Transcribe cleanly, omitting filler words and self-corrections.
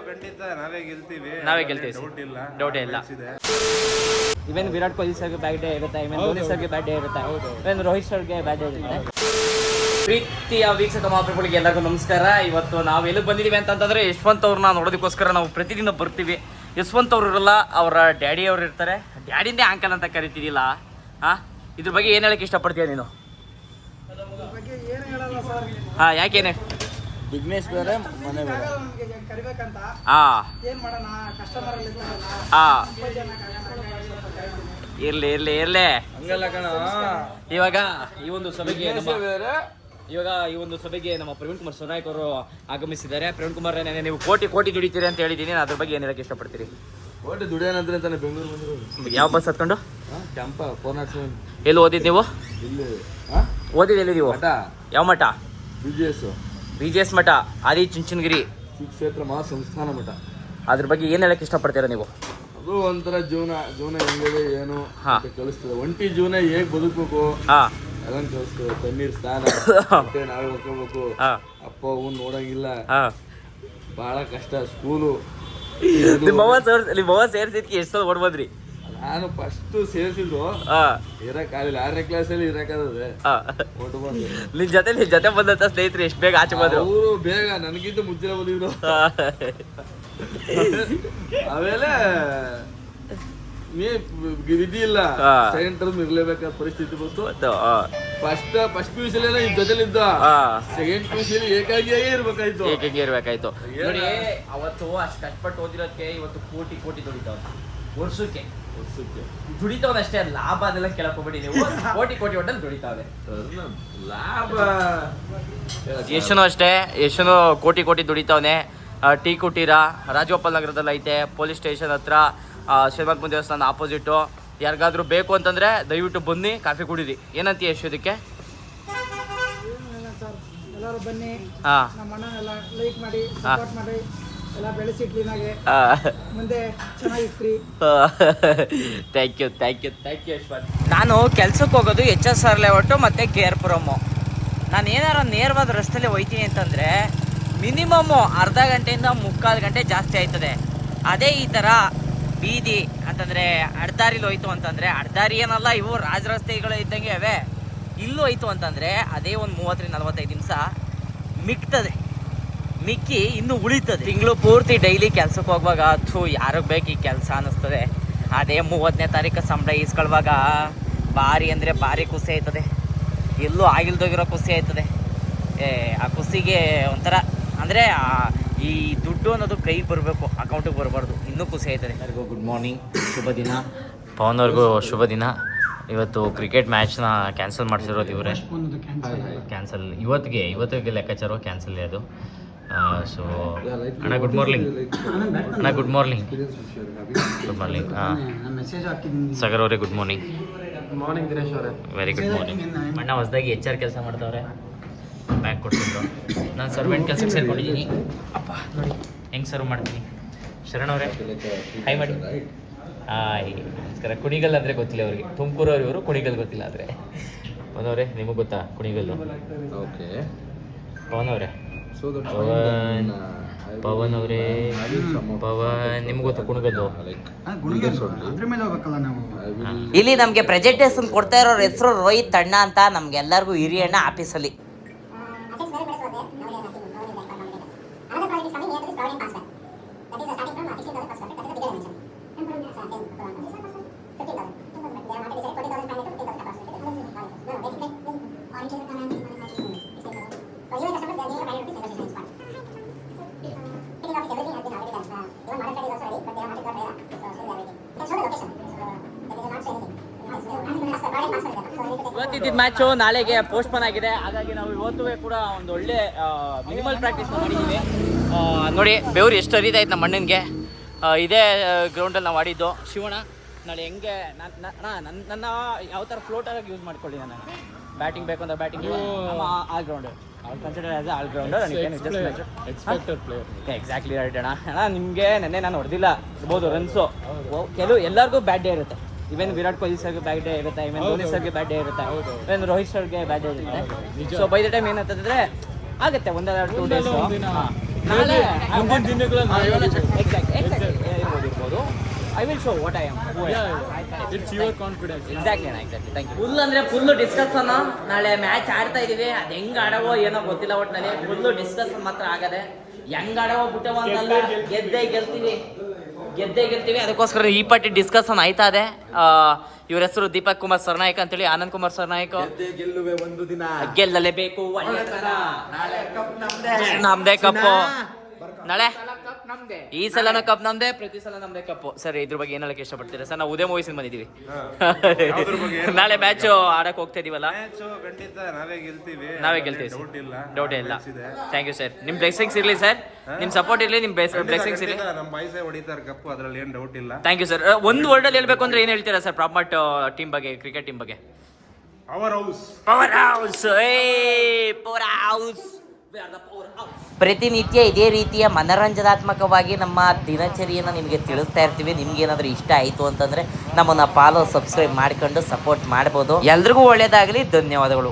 ಖಂಡಿತ ನಾವೇ ಗೆಲ್ತೀವಿ ಡೌಟ್ ಇಲ್ಲ. ಇವನ್ ವಿರಾಟ್ ಕೊಹ್ಲಿ ಸರ್ಗೆ ಬ್ಯಾಡ್ ಡೇ ಇರುತ್ತೆ, ಇವನ್ ಧೋನಿ ಸರ್ಗೆ ಬ್ಯಾಡ್ ಡೇ ಇರುತ್ತೆ, ಇವನ್ ರೋಹಿತ್ ಸರ್ಗೆ ಬ್ಯಾಡ್ ಡೇ ಇರುತ್ತೆ. ಪ್ರೀತಿಯ ವೀಕ್ಷಕ ಮಾತೃಗಳಿಗೆ ಎಲ್ಲರಿಗೂ ನಮಸ್ಕಾರ. ಇವತ್ತು ನಾವು ಎಲ್ಲಿಗೆ ಬಂದಿದ್ದೀವಿ ಅಂತಂದ್ರೆ ಯಶವಂತ್ ಅವ್ರನ್ನ ನೋಡೋದಕ್ಕೋಸ್ಕರ ನಾವು ಪ್ರತಿದಿನ ಬರ್ತೀವಿ. ಯಶವಂತ್ ಅವ್ರು ಇರಲ್ಲ, ಅವರ ಡ್ಯಾಡಿ ಅವ್ರು ಇರ್ತಾರೆ. ಡ್ಯಾಡಿನೇ ಅಂಕಲ್ ಅಂತ ಕರಿತಿದ್ದಿಲ್ಲ. ಇದ್ರ ಬಗ್ಗೆ ಏನು ಹೇಳಕ್ಕೆ ಇಷ್ಟಪಡ್ತೀಯ ನೀನು? ಯಾಕೇನೆ ಬಿಗ್ನೆಸ್ ಬೇರೆ ಮನೆ ಬೇರೆ. ಇರ್ಲಿ ಇವಾಗ ಈ ಒಂದು ಸಭೆಗೆ ನಮ್ಮ ಪ್ರವೀಣ್ ಕುಮಾರ್ ಸೋನಾಯ್ಕ್ ಅವರು ಆಗಮಿಸಿದ್ದಾರೆ. ಪ್ರವೀಣ್ ಕುಮಾರ್ ನೀವು ಕೋಟಿ ದುಡಿತೀರಿ ಅಂತ ಹೇಳಿದ್ದೀನಿ. ಅದ್ರ ಬಗ್ಗೆ ಏನ್ ಹೇಳಕ್ಕೆ ಇಷ್ಟಪಡ್ತೀರಿ? ಕೋಟಿ ದುಡಿಯೋಣಂದ್ರೆ ತಾನೆ ಬೆಂಗಳೂರು ಬಂದ್ರು. ಯಾವ ಬಸ್ ಹತ್ಕೊಂಡು? ಕ್ಯಾಂಪ 407. ಎಲ್ಲಿ ಓದಿದ್ ನೀವು? ಓದಿದ್ ಎಲ್ಲಿ ನೀವು? ಯಾವ ಮಠ? BGS ಮಠ, ಆದಿ ಚುಂಚನಗಿರಿ ಶ್ರೀ ಕ್ಷೇತ್ರ ಮಹಾಸಂಸ್ಥಾನ ಮಠ. ಅದ್ರ ಬಗ್ಗೆ ಏನ್ ಹೇಳಕ್ ಇಷ್ಟಪಡ್ತೀರಾ ನೀವು? ಅದು ಒಂಥರ ಜೀವನ ಹೆಂಗಿದೆ ಏನು ಕಲಿಸ್ತದೆ. ಒಂಟಿ ಜೀವನ ಹೇಗ್ ಬದುಕಬೇಕು ಎಲ್ಲ ಕಲಿಸ್ತದೆ. ತಣ್ಣೀರ್ ಸ್ನಾನ ನಾವೇ ಹೋಗ್ಕೋಬೇಕು. ಅಪ್ಪ ಅವ್ನು ನೋಡಂಗಿಲ್ಲ, ಬಹಳ ಕಷ್ಟ. ಸ್ಕೂಲು ನಿಮ್ಮ ಸೇರ್ಸಿದ್ಕೆ ಎಷ್ಟು ಸಲ ಓಡ್ಬೋದ್ರಿ? ನಾನು ಫಸ್ಟ್ ಸೇರಿಸಿದ್ರು ಇರಕ್ಕಾಗಲಿಲ್ಲ. 6ನೇ ಕ್ಲಾಸಲ್ಲಿ ಇರಕ್ಕಾಗದೆ ಓಡ್ಬಂದು. ನಿನ್ ಜೊತೆ ಬಂದಂತ ಸ್ನೇಹಿತರು ಎಷ್ಟು ಬೇಗ ಆಚೆ ಬಂದ್ರು? ಅವರು ಬೇಗ ನನಗಿಂತ ಮುಂಚೆ ಬಂದಿದ್ರು. ಆಮೇಲೆ ವಿಧಿ ಇಲ್ಲ, ಸೆಕೆಂಡ್ ಟರ್ಮ್ ಇರ್ಲೇಬೇಕಾದ ಪರಿಸ್ಥಿತಿ ಬಂತು. ಫಸ್ಟ್ PUC ಜೊತೆಲಿದ್ದ, ಸೆಕೆಂಡ್ PUC ಏಕಾಗಿಯಾಗೇ ಇರ್ಬೇಕಾಯ್ತು. ನೋಡಿ, ಅವತ್ತು ಅಷ್ಟು ಕಷ್ಟಪಟ್ಟು ಓದಿರೋದಕ್ಕೆ ಇವತ್ತು ಕೋಟಿ ದುಡಿತಾವ. ವರ್ಷಕ್ಕೆ ದುಡಿತಾವನಷ್ಟೇ, ಲಾಭ ಅದೆಲ್ಲ ಕೇಳಕ್ ಹೋಗ್ಬೇಡಿ ನೀವು. ಕೋಟಿ ಒಟ್ಟಲ್ಲಿ ದುಡಿತಾವೆ. ಲಾಭ ಯಶನು ಅಷ್ಟೇ, ಯಶನು ಕೋಟಿ ದುಡಿತಾವನೆ. ಟೀ ಕುಟೀರ ರಾಜಗೋಪಾಲ್ ನಗರದಲ್ಲಿ ಐತೆ, ಪೊಲೀಸ್ ಸ್ಟೇಷನ್ ಹತ್ರ, ಶ್ರೀಮಂತ ದೇವಸ್ಥಾನ ಆಪೋಸಿಟು. ಯಾರಿಗಾದ್ರೂ ಬೇಕು ಅಂತಂದ್ರೆ ದಯವಿಟ್ಟು ಬನ್ನಿ, ಕಾಫಿ ಕುಡೀರಿ. ಏನಂತೀಯ ಯಶ್ ಇದಕ್ಕೆ? ಬನ್ನಿ, ಲೈಕ್ ಮಾಡಿ, ಸಪೋರ್ಟ್ ಮಾಡಿ, ಎಲ್ಲ ಬೆಳೆಸಿ ಕ್ಲೀನಾಗಿ ಮುಂದೆ ಚೆನ್ನಾಗಿರ್ತೀರಿ. Thank you Yashwant. ನಾನು ಕೆಲ್ಸಕ್ಕೆ ಹೋಗೋದು HSR ಲೇಔಟು ಮತ್ತು KR ಪುರಮ್ಮು. ನಾನು ಏನಾರ ನೇರವಾದ ರಸ್ತೆಯಲ್ಲಿ ಹೋಯ್ತೀನಿ ಅಂತಂದರೆ ಮಿನಿಮಮ್ಮು ಅರ್ಧ ಗಂಟೆಯಿಂದ 3/4 ಗಂಟೆ ಜಾಸ್ತಿ ಆಯ್ತದೆ. ಅದೇ ಈ ಥರ ಬೀದಿ ಅಂತಂದರೆ ಅಡ್ದಾರಿಲಿ ಹೋಯ್ತು ಅಂತಂದರೆ, ಅಡ್ದಾರಿ ಏನಲ್ಲ, ಇವು ರಸ್ತೆಗಳು ಇದ್ದಂಗೆ ಅವೆ. ಇಲ್ಲೂ ಹೋಯ್ತು ಅಂತಂದರೆ ಅದೇ ಒಂದು 30-45 ನಿಮಿಷ ಮಿಕ್ಕಿ ಇನ್ನೂ ಉಳಿತದೆ. ತಿಂಗಳು ಪೂರ್ತಿ ಡೈಲಿ ಕೆಲ್ಸಕ್ಕೆ ಹೋಗುವಾಗ ಯಾರಿಗೆ ಬೇಕು ಈ ಕೆಲಸ ಅನ್ನಿಸ್ತದೆ. ಅದೇ 30ನೇ ತಾರೀಕು ಸಂಬಳ ಈಸ್ಕೊಳ್ವಾಗ ಭಾರಿ ಖುಷಿ ಆಯ್ತದೆ. ಎಲ್ಲೂ ಆಗಿಲ್ದೋಗಿರೋ ಖುಷಿ ಆಯ್ತದೆ. ಆ ಖುಷಿಗೆ ಒಂಥರ ಅಂದರೆ ಈ ದುಡ್ಡು ಅನ್ನೋದು ಕೈಗೆ ಬರಬೇಕು, ಅಕೌಂಟಿಗೆ ಬರಬಾರ್ದು. ಇನ್ನೂ ಖುಷಿ ಆಯ್ತದೆ. ಎಲ್ಲರಿಗೂ ಗುಡ್ ಮಾರ್ನಿಂಗ್, ಶುಭ ದಿನ. ಪವನ್ ಅವ್ರಿಗೂ ಶುಭ ದಿನ. ಇವತ್ತು ಕ್ರಿಕೆಟ್ ಮ್ಯಾಚ್ನ ಕ್ಯಾನ್ಸಲ್ ಮಾಡಿಸಿರೋದು ಇವರೇ. ಕ್ಯಾನ್ಸಲ್ ಇವತ್ತಿಗೆ ಲೆಕ್ಕಾಚಾರ ಕ್ಯಾನ್ಸಲ್ ಅದು. ಸೊ ಅಣ್ಣ good morning. Good morning. Sagar ಅವರೇ ಗುಡ್ ಮಾರ್ನಿಂಗ್. ದಿನೇಶ್ ಅವರೇ ವೆರಿ ಗುಡ್ ಮಾರ್ನಿಂಗ್. ಅಣ್ಣ ಹೊಸದಾಗಿ HR ಕೆಲಸ ಮಾಡ್ತಾವ್ರೆ, ಬ್ಯಾಂಕ್ ಕೊಡ್ತಿದ್ರು. ನಾನು ಸರ್ವೆಂಟ್ ಕೆಲಸಕ್ಕೆ ಸೇರ್ಕೊಂಡಿದ್ದೀನಿ. ಅಪ್ಪ ನೋಡಿ ಹೆಂಗೆ ಸರ್ವ್ ಮಾಡ್ತೀನಿ. ಶರಣ್ ಅವರೇ ಹೈ ಮಾಡಿ. ನಮಸ್ಕಾರ. ಕುಣಿಗಲ್ ಅಂದರೆ ಗೊತ್ತಿಲ್ಲ ಅವ್ರಿಗೆ, ತುಮಕೂರವ್ರು ಇವರು, ಕುಣಿಗಲ್ ಗೊತ್ತಿಲ್ಲ. ಆದರೆ ಪವನವರೇ ನಿಮಗೆ ಗೊತ್ತಾ ಕುಣಿಗಲ್ಲು? ಓಕೆ ಪವನ್ ಅವರೇ ನಿಮ್ಗೆ ಗೊತ್ತಾ ಕುಣಿಗಲ್ಲು? ಇಲ್ಲಿ ನಮಗೆ ಪ್ರೆಸೆಂಟೇಷನ್ ಕೊಡ್ತಾ ಇರೋರ ಹೆಸರು ರೋಹಿತ್ ಅಣ್ಣ ಅಂತ, ನಮ್ಗೆಲ್ಲರಿಗೂ ಹಿರಿಯಣ್ಣ ಆಫೀಸಲ್ಲಿ. ಇವತ್ತಿದ್ದ ಮ್ಯಾಚು ನಾಳೆಗೆ ಪೋಸ್ಟ್ಪೋನ್ ಆಗಿದೆ. ಹಾಗಾಗಿ ನಾವು ಇವತ್ತು ಕೂಡ ಒಂದು ಒಳ್ಳೆ ಮಿನಿಮಲ್ ಪ್ರಾಕ್ಟೀಸ್ ಮಾಡಿದ್ದೀವಿ. ನೋಡಿ ಬೆವರು ಎಷ್ಟು ಹರಿದಾಯ್ತು ನಮ್ಮ ಮಣ್ಣಿಗೆ. ಇದೇ ಗ್ರೌಂಡಲ್ಲಿ ನಾವು ಆಡಿದ್ದು. ಶಿವಣ್ಣ ನಾಳೆ ಹೆಂಗೆ ನನ್ನ ಯಾವ ಥರ ಫ್ಲೋಟರಾಗಿ ಯೂಸ್ ಮಾಡ್ಕೊಳ್ಳಿ. ನಾನು ಬ್ಯಾಟಿಂಗ್ ಬೇಕು ಅಂದ್ರೆ batting, all rounder consider as all rounder. Expected player. Exactly right ಅಣ್ಣ. ನಿಮಗೆ ನೆನ್ನೆ ನಾನು ಹೊಡೆದಿಲ್ಲ ಇರ್ಬೋದು ರನ್ಸು. ಎಲ್ಲರಿಗೂ ಬ್ಯಾಡ್ ಡೇ ಇರುತ್ತೆ. ಇವನ್ ವಿರಾಟ್ ಕೊಹ್ಲಿ ಸರ್ಗೆ ಬ್ಯಾಡ್ ಡೇ ಇರುತ್ತೆ, ಇವನ್ ಧೋನಿ ಸರ್ಗೆ ಬ್ಯಾಡ್ ಡೇ ಇರುತ್ತೆ, ಇವನ್ ರೋಹಿತ್ ಸರ್ಗೆ ಬ್ಯಾಡ್ ಡೇ ಇರುತ್ತೆ. ಸೊ ಬೈ ದ ಟೈಮ್ ಏನಂತಂದ್ರೆ ಆಗುತ್ತೆ ಒಂದೆರಡು 2 ಡೇಸ್. ನಾಳೆ ಮುಂದಿನ ದಿನಗಳಲ್ಲಿ ಇರ್ಬೋದು. I will show what I am. It's your confidence. Exactly thank you. Full ಅಂದರೆ ಫುಲ್ಲು ಡಿಸ್ಕಷನ್. ನಾಳೆ ಮ್ಯಾಚ್ ಆಡ್ತಾ ಇದೀವಿ, ಅದು ಹೆಂಗೆ ಆಡವೋ ಏನೋ ಗೊತ್ತಿಲ್ಲ. ಒಟ್ಟಿನಲ್ಲಿ ಫುಲ್ಲು ಡಿಸ್ಕಷನ್ ಮಾತ್ರ ಆಗದೆ. ಹೆಂಗೆ ಆಡವೋ ಬಿಟ್ಟವೋ ಅಂತಲ್ಲ, ಗೆದ್ದೇ ಗೆಲ್ತೀವಿ. ಅದಕ್ಕೋಸ್ಕರ ಈ ಪಟ್ಟಿ ಡಿಸ್ಕಷನ್ ಆಯ್ತಾ ಇದೆ. ಇವ್ರ ಹೆಸರು ದೀಪಕ್ ಕುಮಾರ್ ಸರ್ನಾಯಕ್ ಅಂತೇಳಿ, ಆನಂದ್ ಕುಮಾರ್ ಸರ್ನಾಯಕ್. ಗೆಲ್ಲುವೆ ಒಂದು ದಿನ, ಗೆಲ್ಲಲೇಬೇಕು, ನಮ್ದೇ ಕಪ್ಪು. ನಾಳೆ ಈ ಸಲನೂ ಕಪ್ ನಮ್ದೇ, ಪ್ರತಿ ಸಲ ನಮ್ದೇ ಕಪ್ಪು. ಸರ್ ಇದ್ರ ಬಗ್ಗೆ ಏನ್ ಹೇಳಕ್ಕೆ ಇಷ್ಟಪಡ್ತೀರಾ ಸರ್? ನಾವು ಉದಯ ಮೂವೀಸ್ ಬಂದಿದ್ದೀವಿ. ನಾಳೆ ಮ್ಯಾಚ್ ಆಡಕ್ ಹೋಗ್ತಾ ಇದೀವಲ್ಲ, ಖಂಡಿತ ನಾವೇ ಗೆಲ್ತೀವಿ, ಡೌಟ್ ಇಲ್ಲ. Thank you sir. ನಿಮ್ ಬ್ಲೆಸ್ಸಿಂಗ್ಸ್ ಇರ್ಲಿ ಸರ್, ನಿಮ್ ಸಪೋರ್ಟ್ ಇರ್ಲಿ, ನಿಮ್ ಬ್ಲೆಸ್ಸಿಂಗ್ಸ್ ಇರ್ಲಿ. ನಮ್ಮ ಬಾಯ್ಸೇ ಹೊಡಿತಾರೆ ಕಪ್ಪು, ಅದ್ರಲ್ಲಿ ಏನ್ ಡೌಟ್ ಇಲ್ಲ. Thank you sir. ಒಂದು ವರ್ಡಲ್ಲಿ ಹೇಳ್ಬೇಕು ಅಂದ್ರೆ ಏನ್ ಹೇಳ್ತೀರಾ ಸರ್ ಪ್ರಾಪರ್ಟ್ ಟೀಮ್ ಬಗ್ಗೆ, ಕ್ರಿಕೆಟ್ ಟೀಮ್ ಬಗ್ಗೆ? Power house. ಪ್ರತಿನಿತ್ಯ ಇದೇ ರೀತಿಯ ಮನರಂಜನಾತ್ಮಕವಾಗಿ ನಮ್ಮ ದಿನಚರಿಯನ್ನು ನಿಮಗೆ ತಿಳಿಸ್ತಾ ಇರ್ತೀವಿ. ನಿಮ್ಗೆ ಏನಾದರೂ ಇಷ್ಟ ಆಯಿತು ಅಂತಂದರೆ ನಮ್ಮನ್ನು ಫಾಲೋ ಸಬ್ಸ್ಕ್ರೈಬ್ ಮಾಡ್ಕೊಂಡು ಸಪೋರ್ಟ್ ಮಾಡ್ಬೋದು. ಎಲ್ರಿಗೂ ಒಳ್ಳೆಯದಾಗಲಿ. ಧನ್ಯವಾದಗಳು.